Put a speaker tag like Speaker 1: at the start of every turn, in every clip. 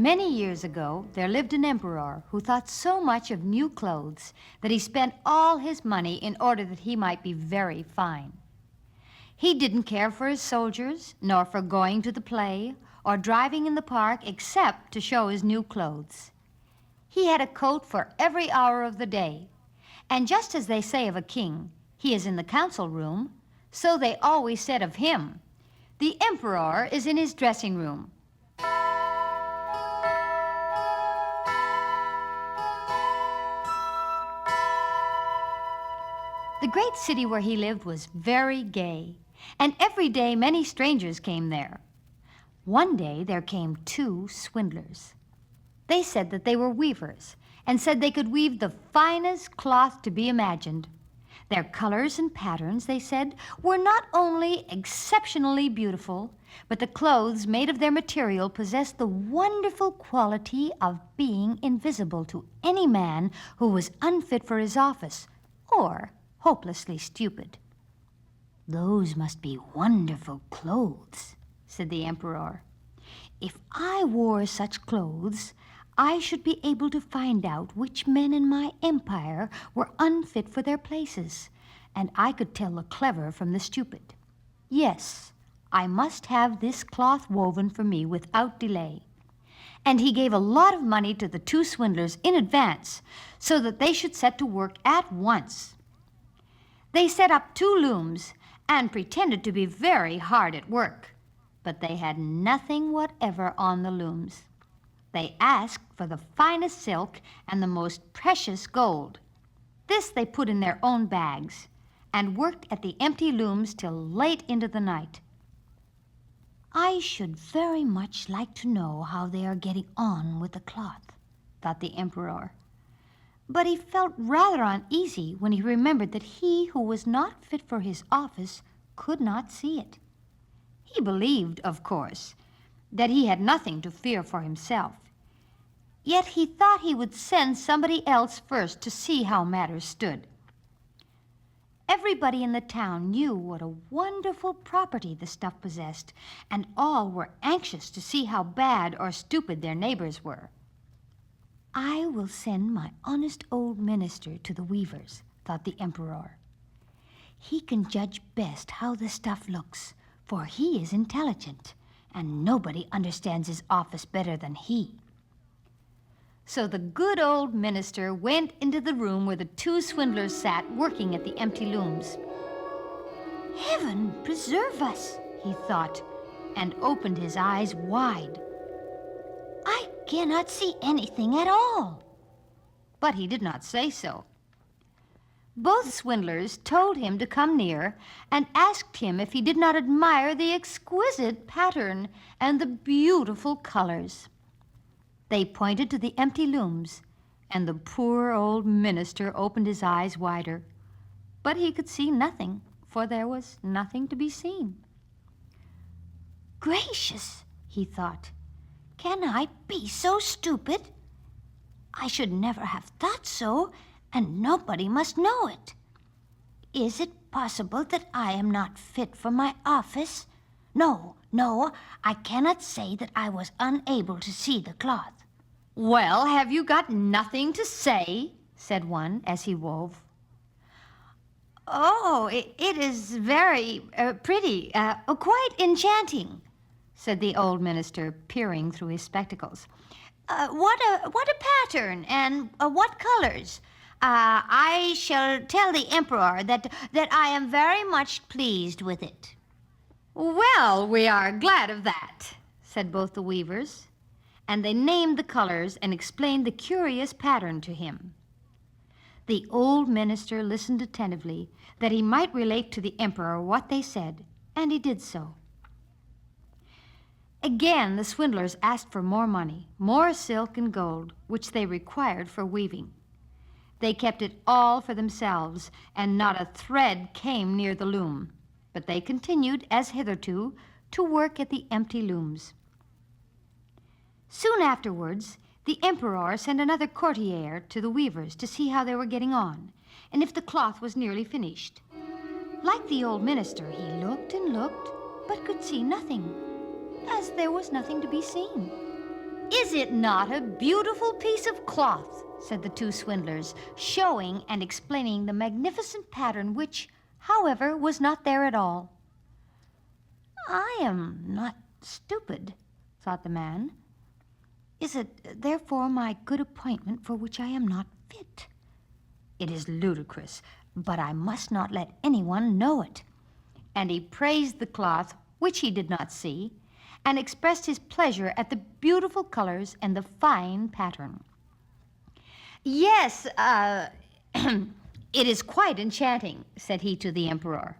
Speaker 1: Many years ago, there lived an emperor who thought so much of new clothes that he spent all his money in order that he might be very fine. He didn't care for his soldiers, nor for going to the play, or driving in the park, except to show his new clothes. He had a coat for every hour of the day, and just as they say of a king, he is in the council room, so they always said of him, the emperor is in his dressing room. The great city where he lived was very gay, and every day many strangers came there. One day there came two swindlers. They said that they were weavers, and said they could weave the finest cloth to be imagined. Their colors and patterns, they said, were not only exceptionally beautiful, but the clothes made of their material possessed the wonderful quality of being invisible to any man who was unfit for his office, or hopelessly stupid. "Those must be wonderful clothes," said the emperor. "If I wore such clothes, I should be able to find out which men in my empire were unfit for their places, and I could tell the clever from the stupid. Yes, I must have this cloth woven for me without delay." And he gave a lot of money to the two swindlers in advance so that they should set to work at once. They set up two looms and pretended to be very hard at work, but they had nothing whatever on the looms. They asked for the finest silk and the most precious gold. This they put in their own bags and worked at the empty looms till late into the night. "I should very much like to know how they are getting on with the cloth," thought the emperor. But he felt rather uneasy when he remembered that he who was not fit for his office could not see it. He believed, of course, that he had nothing to fear for himself. Yet he thought he would send somebody else first to see how matters stood. Everybody in the town knew what a wonderful property the stuff possessed, and all were anxious to see how bad or stupid their neighbors were. "I will send my honest old minister to the weavers," thought the emperor. "He can judge best how the stuff looks, for he is intelligent, and nobody understands his office better than he." So the good old minister went into the room where the two swindlers sat working at the empty looms. "Heaven preserve us," he thought, and opened his eyes wide. "I cannot see anything at all." But he did not say so. Both swindlers told him to come near and asked him if he did not admire the exquisite pattern and the beautiful colors. They pointed to the empty looms, and the poor old minister opened his eyes wider. But he could see nothing, for there was nothing to be seen. "Gracious," he thought, "can I be so stupid? I should never have thought so, and nobody must know it. Is it possible that I am not fit for my office? No, I cannot say that I was unable to see the cloth." "Well, have you got nothing to say?" said one as he wove. "Oh, it is very pretty, quite enchanting," said the old minister, peering through his spectacles. What a pattern, and what colors? I shall tell the emperor that I am very much pleased with it." "Well, we are glad of that," said both the weavers, and they named the colors and explained the curious pattern to him. The old minister listened attentively, that he might relate to the emperor what they said, and he did so. Again, the swindlers asked for more money, more silk and gold, which they required for weaving. They kept it all for themselves, and not a thread came near the loom, but they continued, as hitherto, to work at the empty looms. Soon afterwards, the emperor sent another courtier to the weavers to see how they were getting on, and if the cloth was nearly finished. Like the old minister, he looked and looked, but could see nothing, as there was nothing to be seen. "Is it not a beautiful piece of cloth?" said the two swindlers, showing and explaining the magnificent pattern which, however, was not there at all. "I am not stupid," thought the man. "Is it therefore my good appointment for which I am not fit? It is ludicrous, but I must not let anyone know it." And he praised the cloth, which he did not see, and expressed his pleasure at the beautiful colors and the fine pattern. "Yes, it is quite enchanting," said he to the emperor.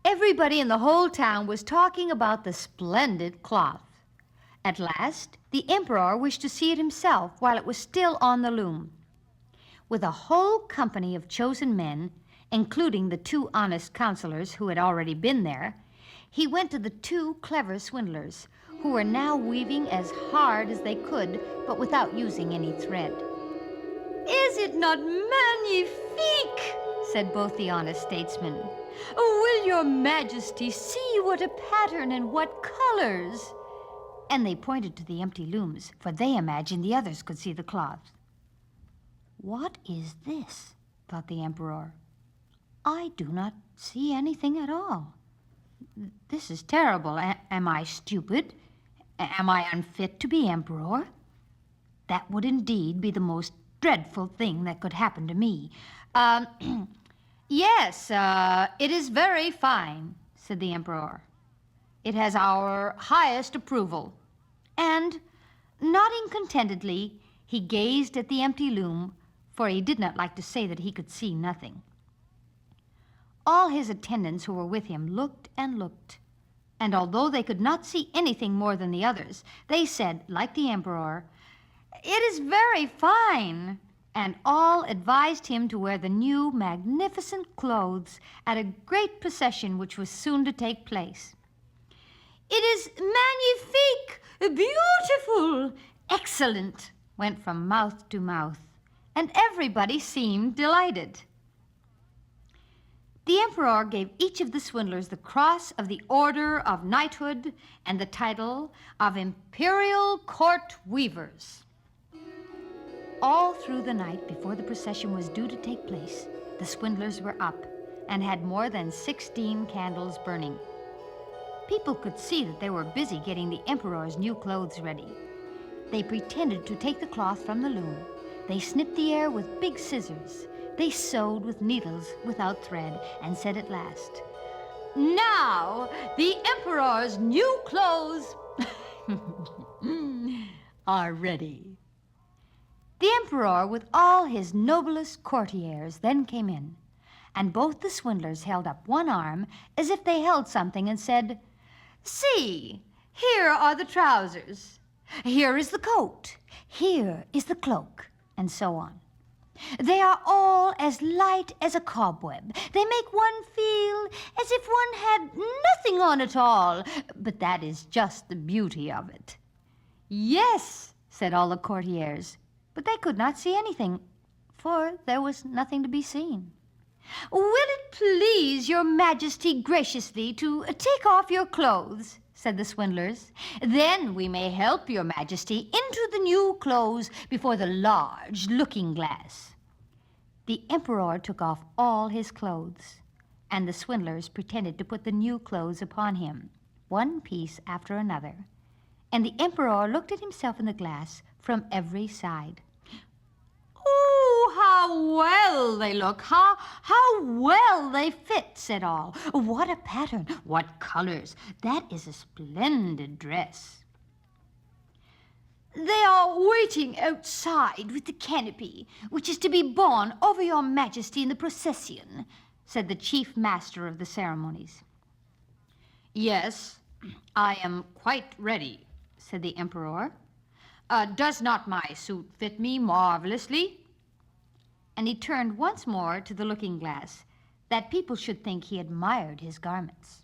Speaker 1: Everybody in the whole town was talking about the splendid cloth. At last, the emperor wished to see it himself while it was still on the loom. With a whole company of chosen men, including the two honest counselors who had already been there, he went to the two clever swindlers, who were now weaving as hard as they could, but without using any thread. "Is it not magnifique?" said both the honest statesmen. "Will your majesty see what a pattern and what colors?" And they pointed to the empty looms, for they imagined the others could see the cloth. "What is this?" thought the emperor. "I do not see anything at all. This is terrible. Am I stupid? Am I unfit to be emperor? That would indeed be the most dreadful thing that could happen to me. Yes, it is very fine," said the emperor. "It has our highest approval." And, nodding contentedly, he gazed at the empty loom, for he did not like to say that he could see nothing. All his attendants who were with him looked and looked, and although they could not see anything more than the others, they said, like the emperor, "It is very fine," and all advised him to wear the new magnificent clothes at a great procession which was soon to take place. "It is magnifique, beautiful, excellent," went from mouth to mouth, and everybody seemed delighted. The emperor gave each of the swindlers the cross of the Order of Knighthood and the title of Imperial Court Weavers. All through the night before the procession was due to take place, the swindlers were up and had more than 16 candles burning. People could see that they were busy getting the emperor's new clothes ready. They pretended to take the cloth from the loom. They snipped the air with big scissors. They sewed with needles without thread and said at last, "Now the emperor's new clothes are ready." The emperor, with all his noblest courtiers, then came in, and both the swindlers held up one arm as if they held something and said, "See, here are the trousers. Here is the coat. Here is the cloak," and so on. "They are all as light as a cobweb. They make one feel as if one had nothing on at all, but that is just the beauty of it." "Yes," said all the courtiers, but they could not see anything, for there was nothing to be seen. "Will it please your majesty graciously to take off your clothes?" said the swindlers. "Then we may help your majesty into the new clothes before the large looking-glass." The emperor took off all his clothes, and the swindlers pretended to put the new clothes upon him, one piece after another, and the emperor looked at himself in the glass from every side. "Oh, how well they look! How well they fit!" said all. "What a pattern! What colors! That is a splendid dress." "They are waiting outside with the canopy, which is to be borne over your majesty in the procession," said the chief master of the ceremonies. "Yes, I am quite ready," said the emperor. "Does not my suit fit me marvelously?" And he turned once more to the looking-glass, that people should think he admired his garments.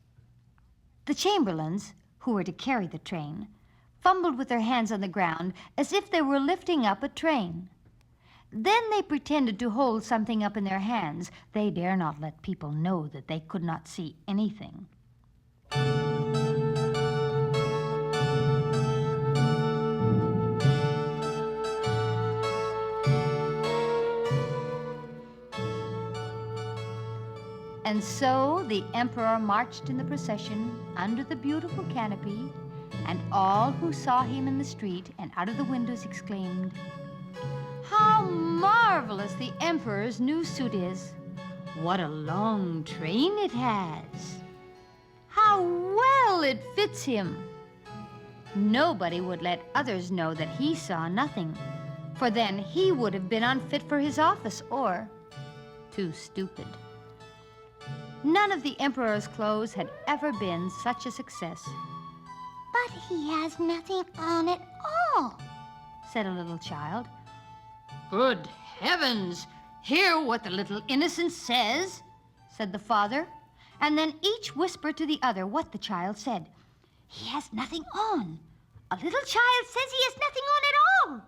Speaker 1: The chamberlains, who were to carry the train, fumbled with their hands on the ground as if they were lifting up a train. Then they pretended to hold something up in their hands. They dare not let people know that they could not see anything. And so the emperor marched in the procession under the beautiful canopy, and all who saw him in the street and out of the windows exclaimed, "How marvelous the emperor's new suit is! What a long train it has! How well it fits him!" Nobody would let others know that he saw nothing, for then he would have been unfit for his office or too stupid. None of the emperor's clothes had ever been such a success.
Speaker 2: "But he has nothing on at all,"
Speaker 1: said a little child. "Good heavens! Hear what the little innocent says," said the father, and then each whispered to the other what the child said.
Speaker 2: "He has nothing on. A little child says he has nothing on at all."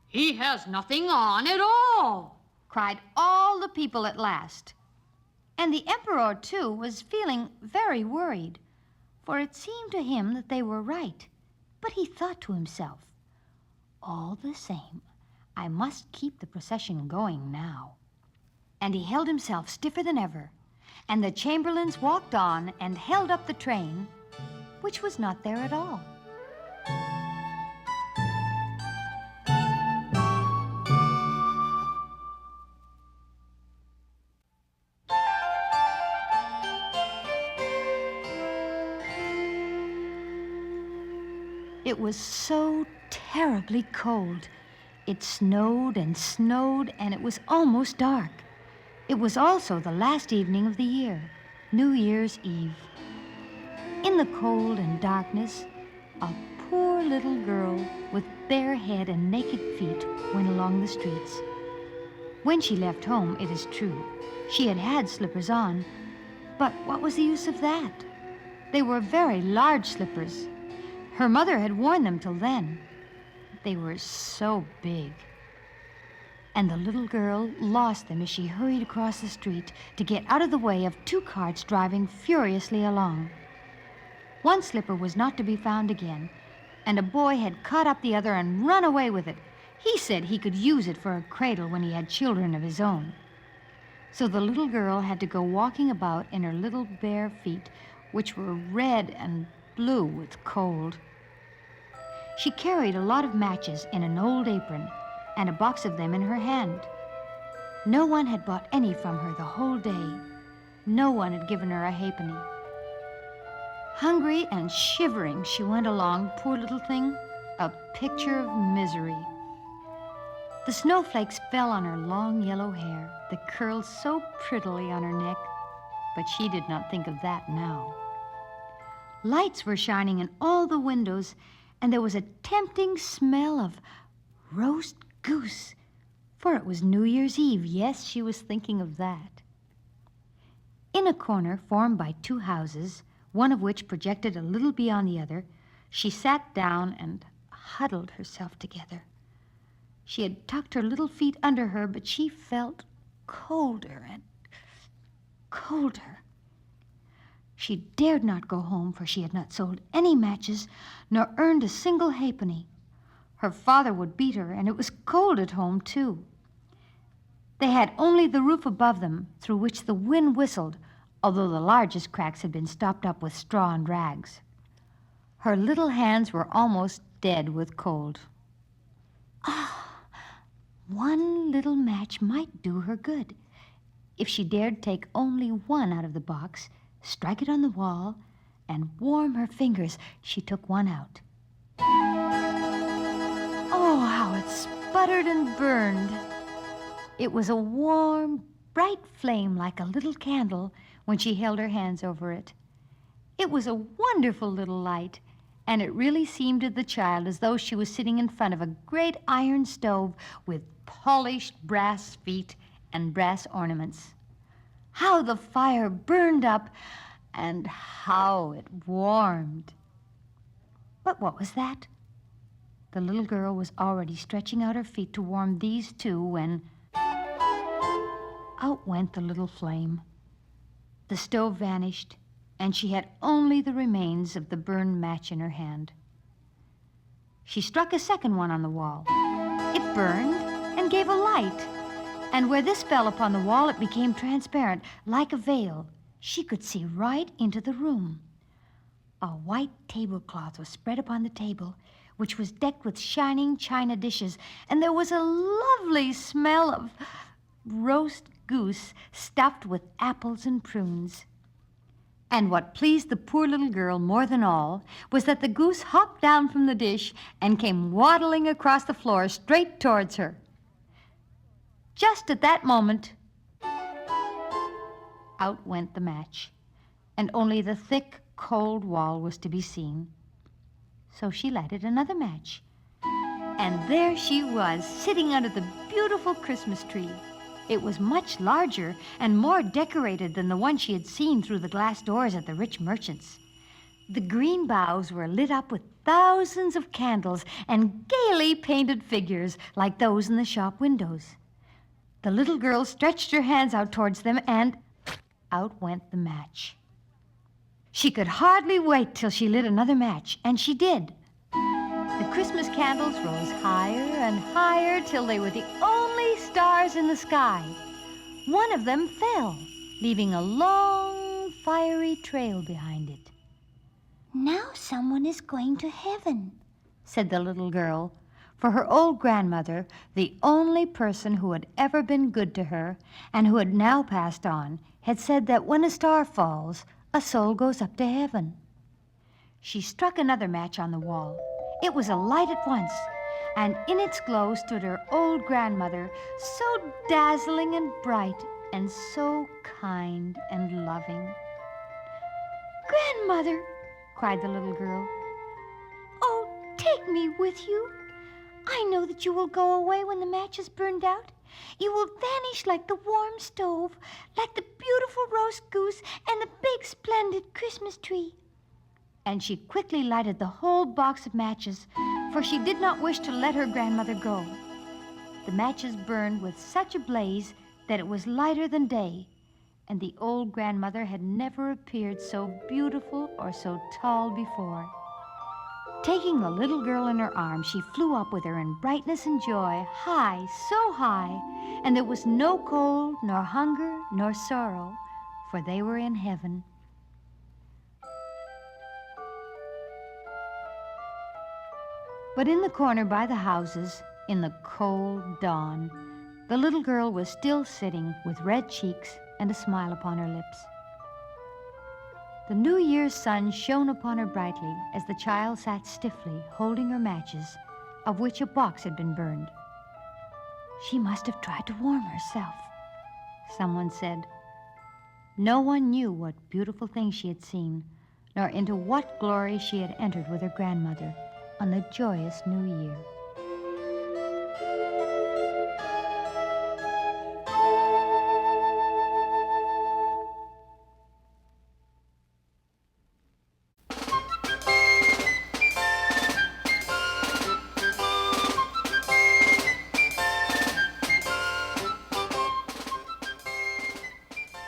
Speaker 1: "He has nothing on at all," cried all the people at last. And the emperor, too, was feeling very worried, for it seemed to him that they were right. But he thought to himself, "All the same, I must keep the procession going now." And he held himself stiffer than ever, and the chamberlains walked on and held up the train, which was not there at all. It was so terribly cold. It snowed and snowed, and it was almost dark. It was also the last evening of the year, New Year's Eve. In the cold and darkness, a poor little girl with bare head and naked feet went along the streets. When she left home, it is true, she had had slippers on, but what was the use of that? They were very large slippers. Her mother had worn them till then. They were so big. And the little girl lost them as she hurried across the street to get out of the way of two carts driving furiously along. One slipper was not to be found again, and a boy had caught up the other and run away with it. He said he could use it for a cradle when he had children of his own. So the little girl had to go walking about in her little bare feet, which were red and blue with cold. She carried a lot of matches in an old apron and a box of them in her hand. No one had bought any from her the whole day. No one had given her a halfpenny. Hungry and shivering, she went along, poor little thing, a picture of misery. The snowflakes fell on her long yellow hair that curled so prettily on her neck, but she did not think of that now. Lights were shining in all the windows, and there was a tempting smell of roast goose, for it was New Year's Eve. Yes, she was thinking of that. In a corner formed by two houses, one of which projected a little beyond the other, she sat down and huddled herself together. She had tucked her little feet under her, but she felt colder and colder. She dared not go home, for she had not sold any matches, nor earned a single halfpenny. Her father would beat her, and it was cold at home, too. They had only the roof above them, through which the wind whistled, although the largest cracks had been stopped up with straw and rags. Her little hands were almost dead with cold. One little match might do her good. If she dared take only one out of the box, strike it on the wall, and warm her fingers, she took one out. Oh, how it sputtered and burned. It was a warm, bright flame like a little candle when she held her hands over it. It was a wonderful little light, and it really seemed to the child as though she was sitting in front of a great iron stove with polished brass feet and brass ornaments. How the fire burned up, and how it warmed. But what was that? The little girl was already stretching out her feet to warm these two when out went the little flame. The stove vanished, and she had only the remains of the burned match in her hand. She struck a second one on the wall. It burned and gave a light, And where this fell upon the wall, it became transparent, like a veil. She could see right into the room. A white tablecloth was spread upon the table, which was decked with shining china dishes, and there was a lovely smell of roast goose stuffed with apples and prunes. And what pleased the poor little girl more than all was that the goose hopped down from the dish and came waddling across the floor straight towards her. Just at that moment, out went the match, and only the thick, cold wall was to be seen. So she lighted another match, and there she was, sitting under the beautiful Christmas tree. It was much larger and more decorated than the one she had seen through the glass doors at the rich merchants'. The green boughs were lit up with thousands of candles and gaily painted figures like those in the shop windows. The little girl stretched her hands out towards them, and out went the match. She could hardly wait till she lit another match, and she did. The Christmas candles rose higher and higher till they were the only stars in the sky. One of them fell, leaving a long, fiery trail behind it.
Speaker 2: Now someone is going to heaven,
Speaker 1: said the little girl, for her old grandmother, the only person who had ever been good to her and who had now passed on, had said that when a star falls, a soul goes up to heaven. She struck another match on the wall. It was alight at once, and in its glow stood her old grandmother, so dazzling and bright and so kind and loving.
Speaker 2: "Grandmother,"
Speaker 1: cried the little girl,
Speaker 2: "oh, take me with you. I know that you will go away when the match is burned out. You will vanish like the warm stove, like the beautiful roast goose and the big, splendid Christmas tree."
Speaker 1: and she quickly lighted the whole box of matches, for she did not wish to let her grandmother go. The matches burned with such a blaze that it was lighter than day, and the old grandmother had never appeared so beautiful or so tall before. Taking the little girl in her arms, she flew up with her in brightness and joy, high, so high, and there was no cold, nor hunger, nor sorrow, for they were in heaven. But in the corner by the houses, in the cold dawn, the little girl was still sitting with red cheeks and a smile upon her lips. The New Year's sun shone upon her brightly as the child sat stiffly holding her matches, of which a box had been burned. "She must have tried to warm herself," someone said. No one knew what beautiful things she had seen, nor into what glory she had entered with her grandmother on the joyous New Year.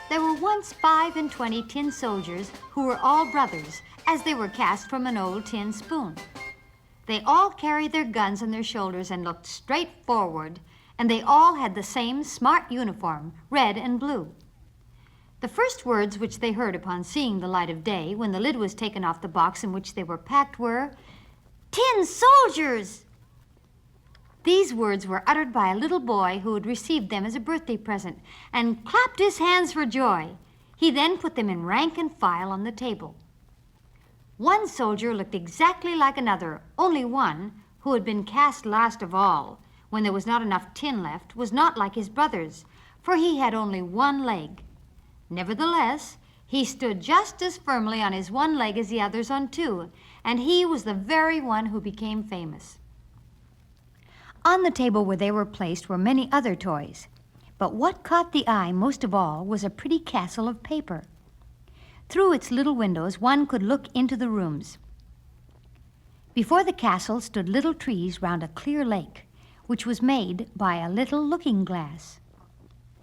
Speaker 1: There were once 25 tin soldiers who were all brothers, as they were cast from an old tin spoon. They all carried their guns on their shoulders and looked straight forward, and they all had the same smart uniform, red and blue. The first words which they heard upon seeing the light of day, when the lid was taken off the box in which they were packed, were, "Tin soldiers!" These words were uttered by a little boy who had received them as a birthday present and clapped his hands for joy. He then put them in rank and file on the table. One soldier looked exactly like another, only one, who had been cast last of all, when there was not enough tin left, was not like his brothers, for he had only one leg. Nevertheless, he stood just as firmly on his one leg as the others on two, and he was the very one who became famous. On the table where they were placed were many other toys, but what caught the eye most of all was a pretty castle of paper. Through its little windows, one could look into the rooms. Before the castle stood little trees round a clear lake, which was made by a little looking-glass.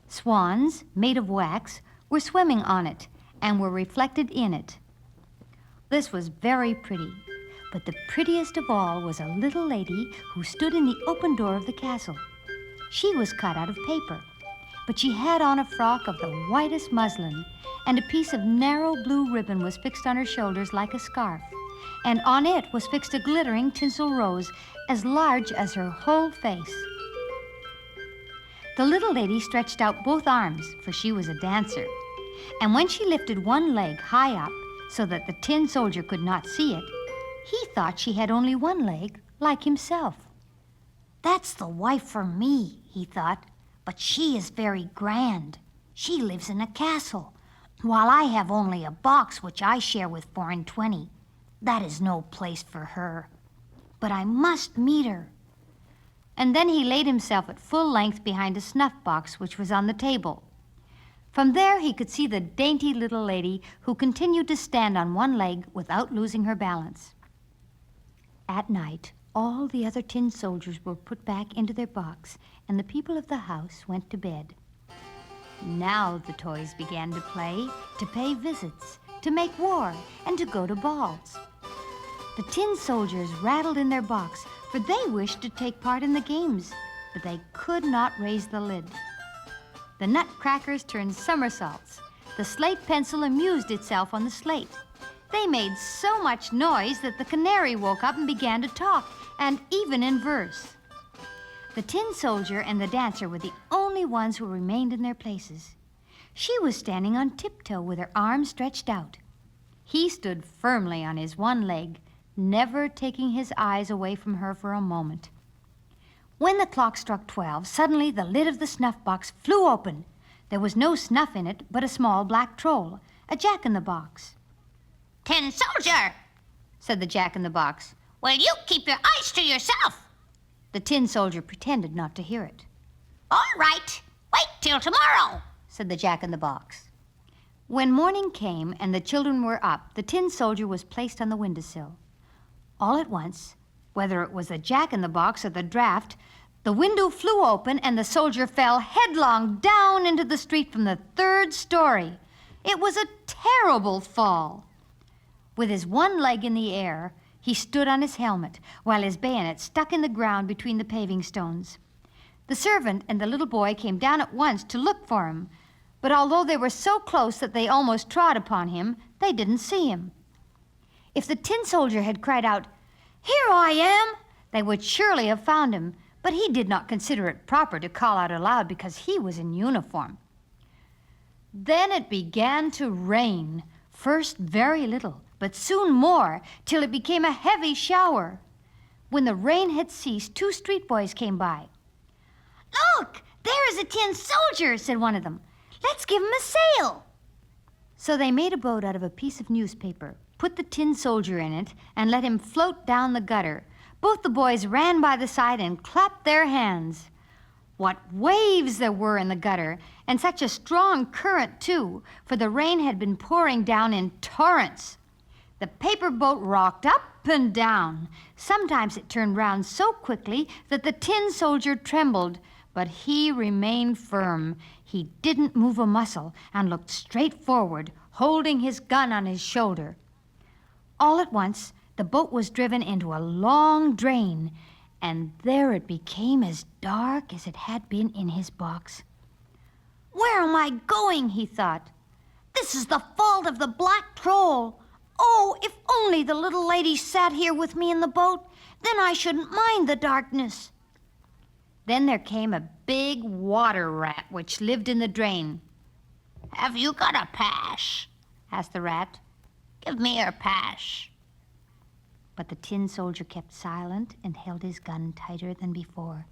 Speaker 1: Swans, made of wax, were swimming on it and were reflected in it. This was very pretty, but the prettiest of all was a little lady who stood in the open door of the castle. She was cut out of paper, but she had on a frock of the whitest muslin, and a piece of narrow blue ribbon was fixed on her shoulders like a scarf, and on it was fixed a glittering tinsel rose as large as her whole face. The little lady stretched out both arms, for she was a dancer, and when she lifted one leg high up so that the tin soldier could not see it, he thought she had only one leg, like himself.
Speaker 2: That's the wife for me, he thought, but she is very grand. She lives in a castle, while I have only a box which I share with 4 and 20. That is no place for her. But I must meet her.
Speaker 1: And then he laid himself at full length behind a snuff box which was on the table. From there he could see the dainty little lady who continued to stand on one leg without losing her balance. At night, all the other tin soldiers were put back into their box, and the people of the house went to bed. Now the toys began to play, to pay visits, to make war, and to go to balls. The tin soldiers rattled in their box, for they wished to take part in the games, but they could not raise the lid. The nutcrackers turned somersaults. The slate pencil amused itself on the slate. They made so much noise that the canary woke up and began to talk, and even in verse. The tin soldier and the dancer were the only ones who remained in their places. She was standing on tiptoe with her arms stretched out. He stood firmly on his one leg, never taking his eyes away from her for a moment. When the clock struck 12, suddenly the lid of the snuff box flew open. There was no snuff in it, but a small black troll, a jack-in-the-box.
Speaker 3: "Tin soldier,"
Speaker 1: said the jack-in-the-box.
Speaker 3: "will you keep your eyes to yourself?"
Speaker 1: The tin soldier pretended not to hear it.
Speaker 3: "All right, wait till tomorrow,"
Speaker 1: said the jack-in-the-box. When morning came and the children were up, the tin soldier was placed on the windowsill. All at once, whether it was the jack-in-the-box or the draft, the window flew open and the soldier fell headlong down into the street from the 3rd story. It was a terrible fall. With his one leg in the air, he stood on his helmet, while his bayonet stuck in the ground between the paving stones. The servant and the little boy came down at once to look for him, but although they were so close that they almost trod upon him, they didn't see him. If the tin soldier had cried out, "Here I am," they would surely have found him, but he did not consider it proper to call out aloud because he was in uniform. Then it began to rain, first very little, but soon more, till it became a heavy shower. When the rain had ceased, 2 street boys came by.
Speaker 2: Look, there is a tin soldier, said one of them. Let's give him a sail.
Speaker 1: So they made a boat out of a piece of newspaper, put the tin soldier in it, and let him float down the gutter. Both the boys ran by the side and clapped their hands. What waves there were in the gutter, and such a strong current, too, for the rain had been pouring down in torrents. The paper boat rocked up and down. Sometimes it turned round so quickly that the tin soldier trembled, but he remained firm. He didn't move a muscle and looked straight forward, holding his gun on his shoulder. All at once, the boat was driven into a long drain, and there it became as dark as it had been in his box.
Speaker 2: Where am I going? He thought. This is the fault of the black troll. Oh, if only the little lady sat here with me in the boat, then I shouldn't mind the darkness.
Speaker 1: Then there came a big water rat which lived in the drain.
Speaker 3: "Have you got a pass?"
Speaker 1: asked the rat.
Speaker 3: "Give me your pass."
Speaker 1: But the tin soldier kept silent and held his gun tighter than before.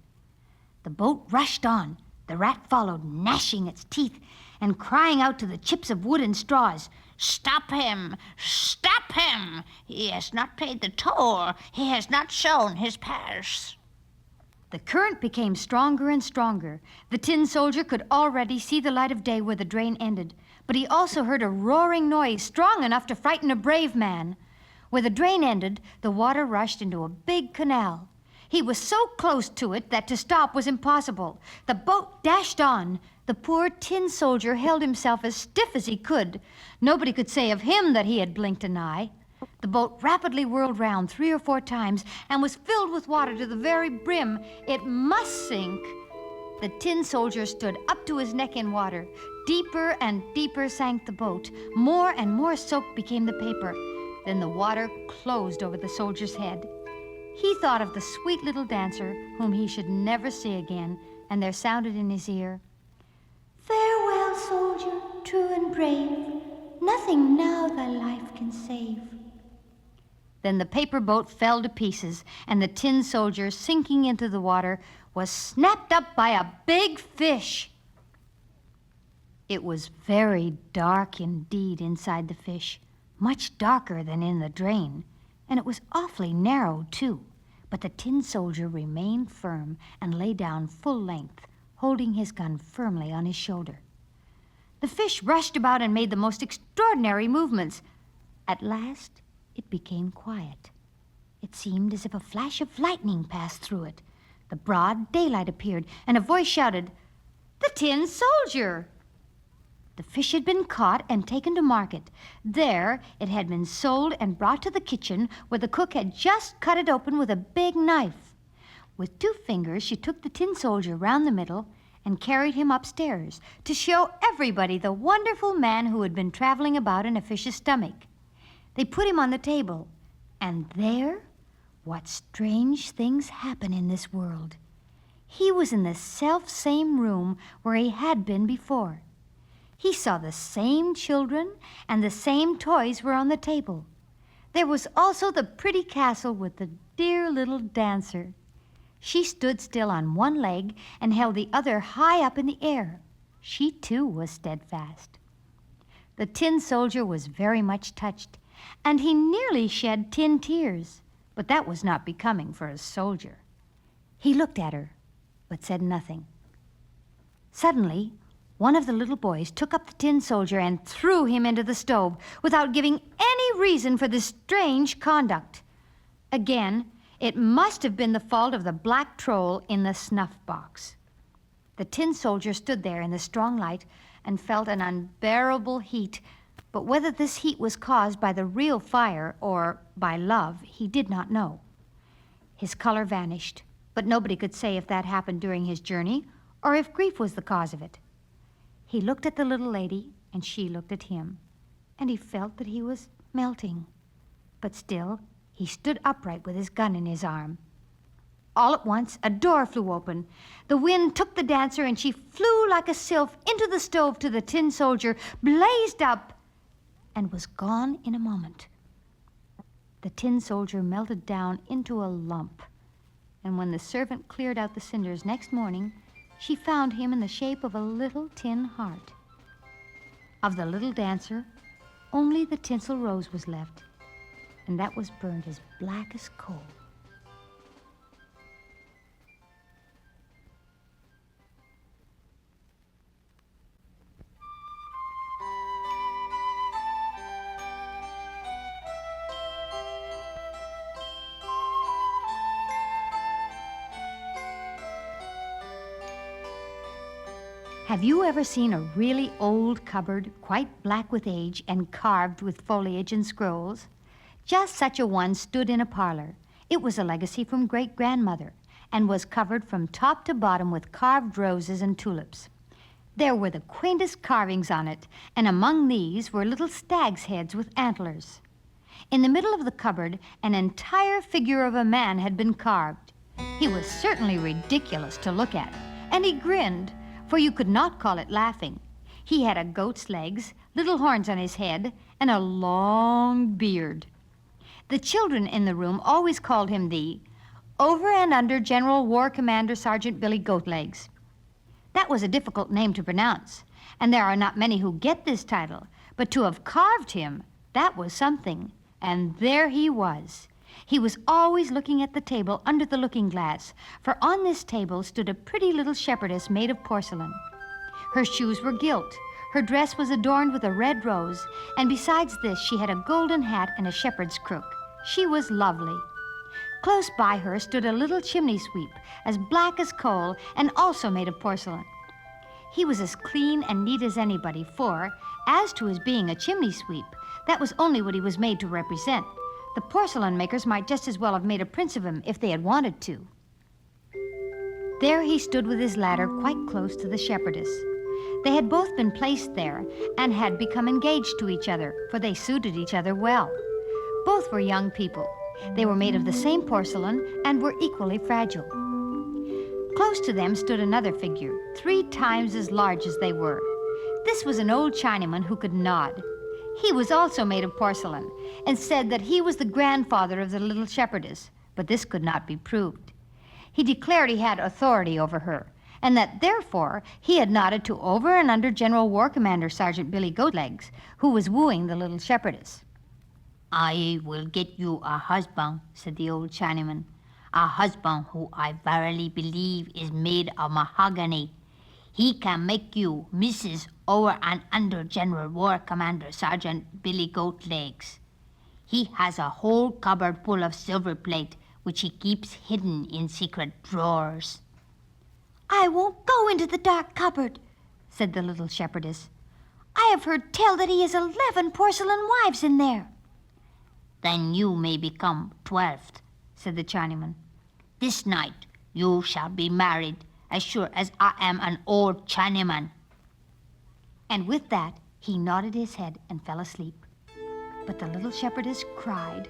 Speaker 1: The boat rushed on. The rat followed, gnashing its teeth and crying out to the chips of wood and straws,
Speaker 3: "Stop him! Stop him! He has not paid the toll. He has not shown his pass."
Speaker 1: The current became stronger and stronger. The tin soldier could already see the light of day where the drain ended, but he also heard a roaring noise strong enough to frighten a brave man. Where the drain ended, the water rushed into a big canal. He was so close to it that to stop was impossible. The boat dashed on. The poor tin soldier held himself as stiff as he could. Nobody could say of him that he had blinked an eye. The boat rapidly whirled round 3 or 4 times and was filled with water to the very brim. It must sink. The tin soldier stood up to his neck in water. Deeper and deeper sank the boat. More and more soaked became the paper. Then the water closed over the soldier's head. He thought of the sweet little dancer whom he should never see again, and there sounded in his ear,
Speaker 2: "Farewell, soldier, true and brave. Nothing now thy life can save."
Speaker 1: Then the paper boat fell to pieces, and the tin soldier, sinking into the water, was snapped up by a big fish. It was very dark indeed inside the fish, much darker than in the drain, and it was awfully narrow, too. But the tin soldier remained firm and lay down full length, holding his gun firmly on his shoulder. The fish rushed about and made the most extraordinary movements. At last, it became quiet. It seemed as if a flash of lightning passed through it. The broad daylight appeared, and a voice shouted, "The tin soldier!" The fish had been caught and taken to market. There it had been sold and brought to the kitchen, where the cook had just cut it open with a big knife. With 2 fingers, she took the tin soldier round the middle and carried him upstairs to show everybody the wonderful man who had been traveling about in a fish's stomach. They put him on the table, and there, what strange things happen in this world. He was in the self-same room where he had been before. He saw the same children, and the same toys were on the table. There was also the pretty castle with the dear little dancer. She stood still on one leg and held the other high up in the air. She, too, was steadfast. The tin soldier was very much touched, and he nearly shed tin tears, but that was not becoming for a soldier. He looked at her, but said nothing. Suddenly, one of the little boys took up the tin soldier and threw him into the stove without giving any reason for this strange conduct. Again, it must have been the fault of the black troll in the snuff box. The tin soldier stood there in the strong light and felt an unbearable heat, but whether this heat was caused by the real fire or by love, he did not know. His color vanished, but nobody could say if that happened during his journey or if grief was the cause of it. He looked at the little lady, and she looked at him, and he felt that he was melting. But still, he stood upright with his gun in his arm. All at once, a door flew open. The wind took the dancer, and she flew like a sylph into the stove to the tin soldier, blazed up, and was gone in a moment. The tin soldier melted down into a lump, and when the servant cleared out the cinders next morning, she found him in the shape of a little tin heart. Of the little dancer, only the tinsel rose was left, and that was burned as black as coal. Have you ever seen a really old cupboard, quite black with age and carved with foliage and scrolls? Just such a one stood in a parlor. It was a legacy from great-grandmother and was covered from top to bottom with carved roses and tulips. There were the quaintest carvings on it, and among these were little stags' heads with antlers. In the middle of the cupboard, an entire figure of a man had been carved. He was certainly ridiculous to look at, and he grinned, for you could not call it laughing. He had a goat's legs, little horns on his head, and a long beard. The children in the room always called him the Over and Under General War Commander Sergeant Billy Goatlegs. That was a difficult name to pronounce, and there are not many who get this title, but to have carved him, that was something, and there he was. He was always looking at the table under the looking-glass, for on this table stood a pretty little shepherdess made of porcelain. Her shoes were gilt, her dress was adorned with a red rose, and besides this she had a golden hat and a shepherd's crook. She was lovely. Close by her stood a little chimney sweep, as black as coal and also made of porcelain. He was as clean and neat as anybody, for, as to his being a chimney sweep, that was only what he was made to represent. The porcelain makers might just as well have made a prince of him if they had wanted to. There he stood with his ladder quite close to the shepherdess. They had both been placed there and had become engaged to each other, for they suited each other well. Both were young people. They were made of the same porcelain and were equally fragile. Close to them stood another figure, 3 times as large as they were. This was an old Chinaman who could nod. He was also made of porcelain and said that he was the grandfather of the little shepherdess, but this could not be proved. He declared he had authority over her, and that therefore he had nodded to Over and Under General War Commander Sergeant Billy Goatlegs, who was wooing the little shepherdess.
Speaker 3: I will get you a husband, said the old Chinaman, a husband who I verily believe is made of mahogany. He can make you Mrs. Over and Under General War Commander Sergeant Billy Goatlegs. He has a whole cupboard full of silver plate, which he keeps hidden in secret drawers.
Speaker 2: I won't go into the dark cupboard, said the little shepherdess. I have heard tell that he has 11 porcelain wives in there.
Speaker 3: Then you may become 12th, said the Chinaman. This night you shall be married, as sure as I am an old Chinaman.
Speaker 1: And with that, he nodded his head and fell asleep. But the little shepherdess cried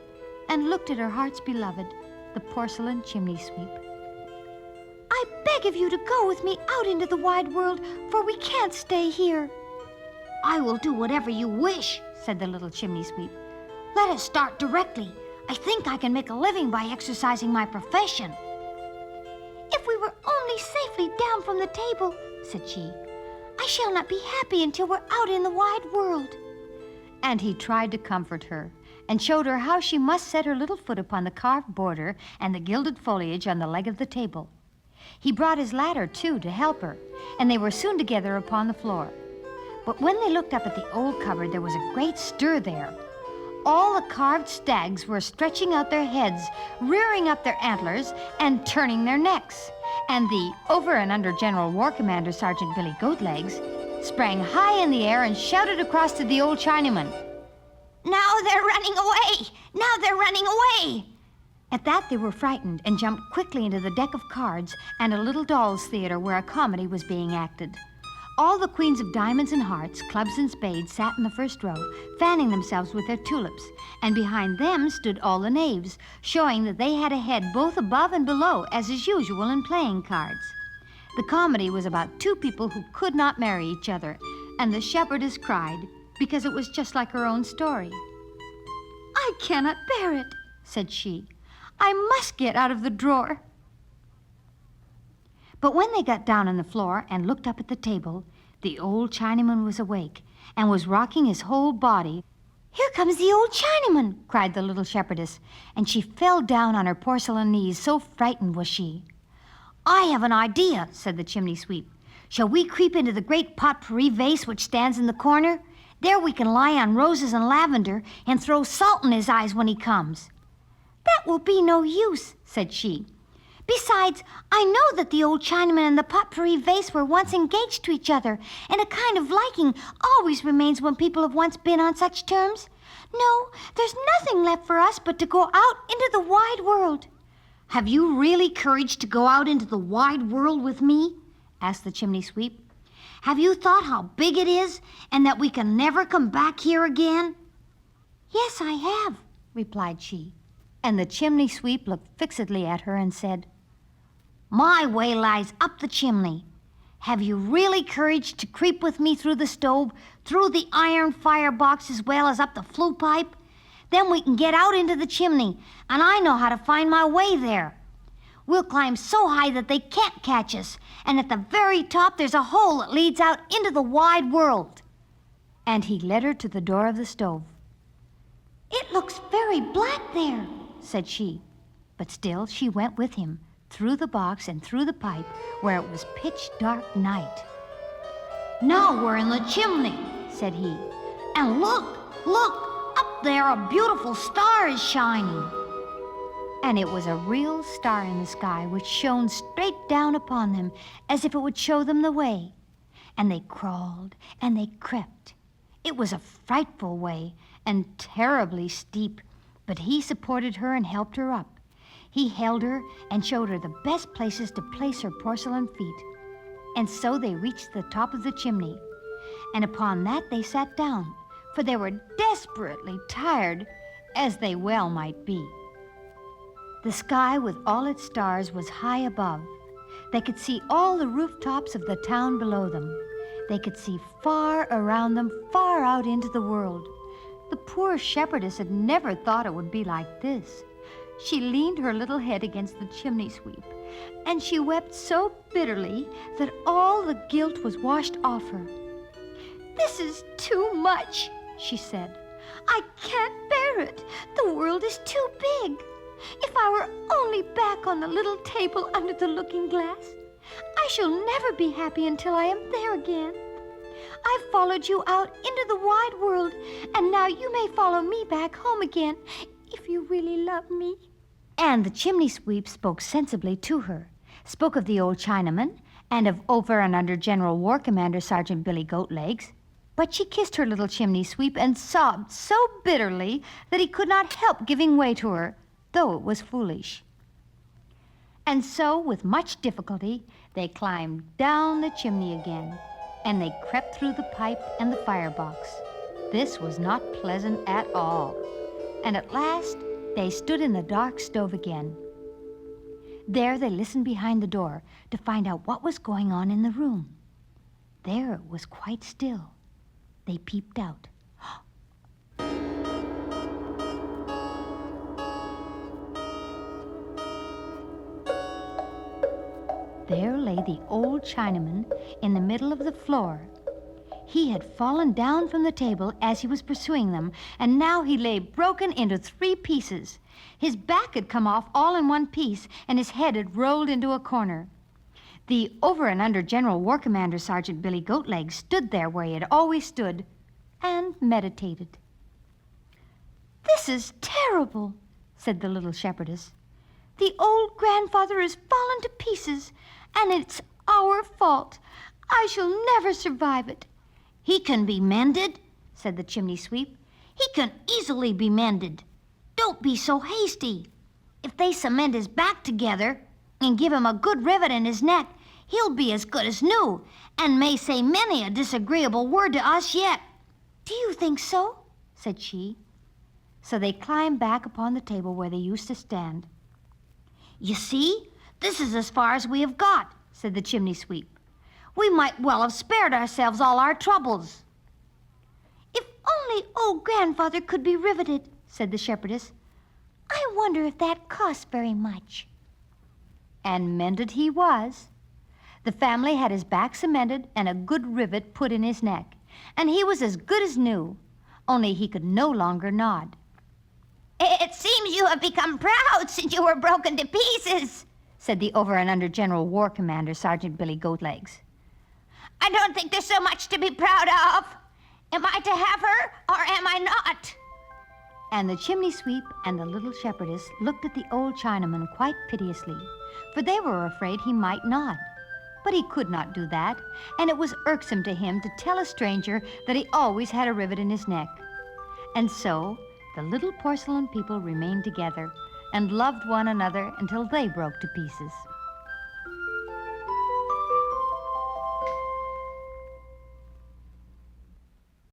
Speaker 1: and looked at her heart's beloved, the porcelain chimney sweep.
Speaker 2: I beg of you to go with me out into the wide world, for we can't stay here.
Speaker 3: I will do whatever you wish, said the little chimney sweep. Let us start directly. I think I can make a living by exercising my profession.
Speaker 2: If we were only safely down from the table, said she, I shall not be happy until we're out in the wide world.
Speaker 1: And he tried to comfort her and showed her how she must set her little foot upon the carved border and the gilded foliage on the leg of the table. He brought his ladder, too, to help her, and they were soon together upon the floor. But when they looked up at the old cupboard, there was a great stir there. All the carved stags were stretching out their heads, rearing up their antlers, and turning their necks. And the Over and Under General War Commander Sergeant Billy Goatlegs sprang high in the air and shouted across to the old Chinaman,
Speaker 3: Now they're running away! Now they're running away!
Speaker 1: At that they were frightened and jumped quickly into the deck of cards and a little doll's theater where a comedy was being acted. All the queens of diamonds and hearts, clubs and spades sat in the first row, fanning themselves with their tulips, and behind them stood all the knaves, showing that they had a head both above and below, as is usual in playing cards. The comedy was about 2 people who could not marry each other, and the shepherdess cried because it was just like her own story.
Speaker 2: I cannot bear it,
Speaker 1: said she.
Speaker 2: I must get out of the drawer.
Speaker 1: But when they got down on the floor and looked up at the table, the old Chinaman was awake and was rocking his whole body.
Speaker 2: Here comes the old Chinaman,
Speaker 1: cried the little shepherdess, and she fell down on her porcelain knees, so frightened was she.
Speaker 3: I have an idea, said the chimney sweep. Shall we creep into the great potpourri vase which stands in the corner? There we can lie on roses and lavender and throw salt in his eyes when he comes.
Speaker 2: That will be no use, said she. Besides, I know that the old Chinaman and the potpourri vase were once engaged to each other, and a kind of liking always remains when people have once been on such terms. No, there's nothing left for us but to go out into the wide world.
Speaker 3: Have you really courage to go out into the wide world with me? Asked the chimney sweep. Have you thought how big it is, and that we can never come back here again?
Speaker 2: Yes, I have,
Speaker 1: replied she. And the chimney sweep looked fixedly at her and said,
Speaker 3: My way lies up the chimney. Have you really courage to creep with me through the stove, through the iron firebox as well as up the flue pipe? Then we can get out into the chimney, and I know how to find my way there. We'll climb so high that they can't catch us, and at the very top there's a hole that leads out into the wide world.
Speaker 1: And he led her to the door of the stove.
Speaker 2: It looks very black there,
Speaker 1: said she. But still she went with him, through the box and through the pipe, where it was pitch dark night.
Speaker 3: Now we're in the chimney, said he. And look, up there a beautiful star is shining.
Speaker 1: And it was a real star in the sky which shone straight down upon them as if it would show them the way. And they crawled and they crept. It was a frightful way and terribly steep, but he supported her and helped her up. He held her and showed her the best places to place her porcelain feet. And so they reached the top of the chimney. And upon that they sat down, for they were desperately tired, as they well might be. The sky with all its stars was high above. They could see all the rooftops of the town below them. They could see far around them, far out into the world. The poor shepherdess had never thought it would be like this. She leaned her little head against the chimney sweep, and she wept so bitterly that all the guilt was washed off her.
Speaker 2: This is too much, she said. I can't bear it. The world is too big. If I were only back on the little table under the looking glass, I shall never be happy until I am there again. I've followed you out into the wide world, and now you may follow me back home again, if you really love me.
Speaker 1: And the chimney sweep spoke sensibly to her, spoke of the old Chinaman, and of Over and Under General War Commander Sergeant Billy Goatlegs. But she kissed her little chimney sweep and sobbed so bitterly that he could not help giving way to her, though it was foolish. And so, with much difficulty, they climbed down the chimney again, and they crept through the pipe and the firebox. This was not pleasant at all. And at last, they stood in the dark stove again. There they listened behind the door to find out what was going on in the room. There it was quite still. They peeped out. There lay the old Chinaman in the middle of the floor. He had fallen down from the table as he was pursuing them, and now he lay broken into 3 pieces. His back had come off all in one piece, and his head had rolled into a corner. The Over and Under General War Commander Sergeant Billy Goatlegs stood there where he had always stood and meditated.
Speaker 2: This is terrible, said the little shepherdess. The old grandfather has fallen to pieces, and it's our fault. I shall never survive it.
Speaker 3: He can be mended, said the chimney sweep. He can easily be mended. Don't be so hasty. If they cement his back together and give him a good rivet in his neck, he'll be as good as new, and may say many a disagreeable word to us yet.
Speaker 2: Do you think so?
Speaker 1: Said she. So they climbed back upon the table where they used to stand.
Speaker 3: You see, this is as far as we have got, said the chimney sweep. We might well have spared ourselves all our troubles.
Speaker 2: If only old grandfather could be riveted, said the shepherdess. I wonder if that costs very much.
Speaker 1: And mended he was. The family had his back cemented and a good rivet put in his neck, and he was as good as new, only he could no longer nod.
Speaker 3: It seems you have become proud since you were broken to pieces,
Speaker 1: said the Over and Under General War Commander Sergeant Billy Goatlegs.
Speaker 3: I don't think there's so much to be proud of. Am I to have her, or am I not?
Speaker 1: And the chimney sweep and the little shepherdess looked at the old Chinaman quite piteously, for they were afraid he might nod. But he could not do that, and it was irksome to him to tell a stranger that he always had a rivet in his neck. And so the little porcelain people remained together and loved one another until they broke to pieces.